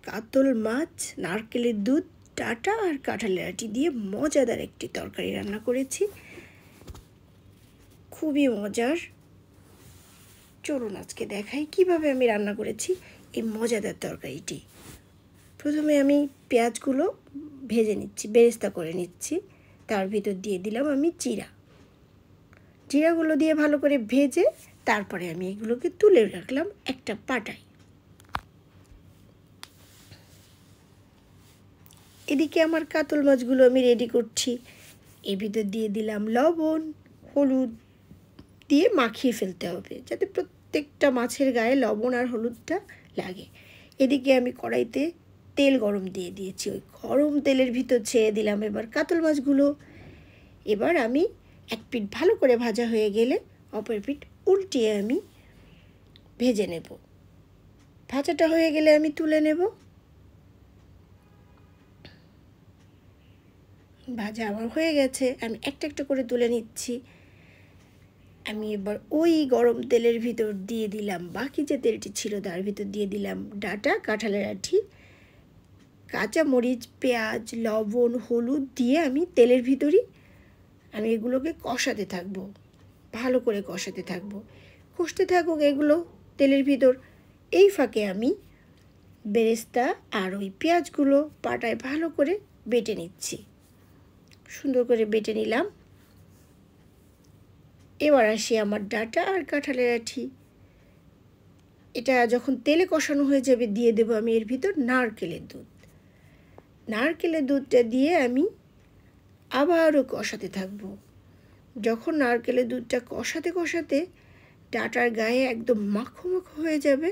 কাতল মাছ, নারকেলের দুধ, ডাঁটা আর কাঁঠালের আটি দিয়ে মজাদার একটি তরকারি রান্না করেছি। খুবই মজার। চলুন আজকে দেখাই কিভাবে আমি রান্না করেছি এই মজাদার তরকারিটি। প্রথমে আমি পেঁয়াজগুলো ভেজে নিচ্ছি, বেরেস্তা করে নিচ্ছি। তার ভিতর দিয়ে দিলাম আমি জিরাগুলো দিয়ে ভালো করে ভেজে তারপরে আমি এগুলোকে তুলে রাখলাম একটা পাটায়। এদিকে আমার কাতল মাছগুলো আমি রেডি করছি। এর ভিতর দিয়ে দিলাম লবণ, হলুদ দিয়ে মাখিয়ে ফেলতে হবে যাতে প্রত্যেকটা মাছের গায়ে লবণ আর হলুদটা লাগে। এদিকে আমি কড়াইতে তেল গরম দিয়ে দিয়েছি। ওই গরম তেলের ভিতর ছেড়ে দিলাম এবার কাতল মাছগুলো। এবার আমি এক পিঠ ভালো করে ভাজা হয়ে গেলে অপর পিঠ উল্টিয়ে আমি ভেজে নেব। ভাজাটা হয়ে গেলে আমি তুলে নেব। ভাজা আমার হয়ে গেছে, আমি একটা একটা করে তুলে নিচ্ছি। আমি এবার ওই গরম তেলের ভিতর দিয়ে দিলাম বাকি যে তেলটি ছিল, তার ভিতর দিয়ে দিলাম ডাঁটা, কাঁঠালের আটি, কাঁচামরিচ, পেঁয়াজ, লবণ, হলুদ দিয়ে আমি তেলের ভিতরই আমি এগুলোকে কষাতে থাকবো, ভালো করে কষাতে থাকবো। কষতে থাকুক এগুলো তেলের ভিতর। এই ফাঁকে আমি বেরেস্তা আর ওই পেঁয়াজগুলো পাটায় ভালো করে বেটে নিচ্ছি। সুন্দর করে বেটে নিলাম। এবার আসি আমার ডাঁটা আর কাঁঠালের আটি। এটা যখন তেলে কষানো হয়ে যাবে দিয়ে দেবো আমি এর ভিতর নারকেলের দুধ। নারকেলের দুধটা দিয়ে আমি আবারও কষাতে থাকবো। যখন নারকেলের দুধটা কষাতে কষাতে ডাঁটার গায়ে একদম মাখো মাখো হয়ে যাবে,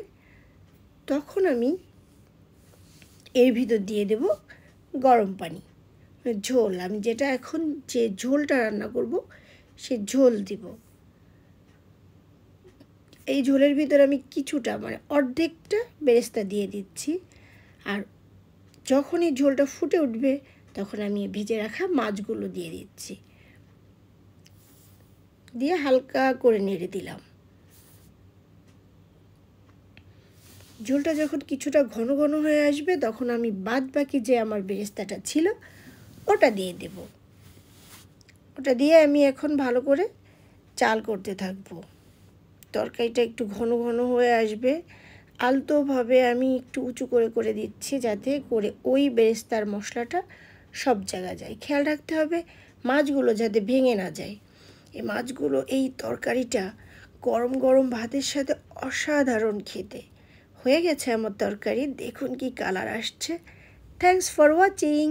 তখন আমি এর ভিতর দিয়ে দেব গরম পানি, ঝোল। আমি যেটা এখন যে ঝোলটা রান্না করব সে ঝোল দিব। এই ঝোলের ভিতর আমি কিছুটা অর্ধেকটা বেরেস্তা দিয়ে দিচ্ছি। আর যখন এই ঝোলটা ফুটে উঠবে তখন আমি ভেজে রাখা মাছগুলো দিয়ে দিচ্ছি, দিয়ে হালকা করে নেড়ে দিলাম। ঝোলটা যখন কিছুটা ঘন ঘন হয়ে আসবে তখন আমি বাদ বাকি যে আমার বেরেস্তাটা ছিল ওটা দিয়ে দেব। ওটা দিয়ে আমি এখন ভালো করে চাল করতে থাকবো। তরকারিটা একটু ঘন ঘন হয়ে আসবে, আলতোভাবে আমি একটু উঁচু করে করে দিচ্ছি যাতে করে ওই বেরেস্তার মশলাটা সব জায়গায় যায়। খেয়াল রাখতে হবে মাছগুলো যাতে ভেঙে না যায়। এই মাছগুলো এই তরকারিটা গরম গরম ভাতের সাথে অসাধারণ খেতে। হয়ে গেছে আমার তরকারি, দেখুন কি কালার আসছে। Thanks for watching.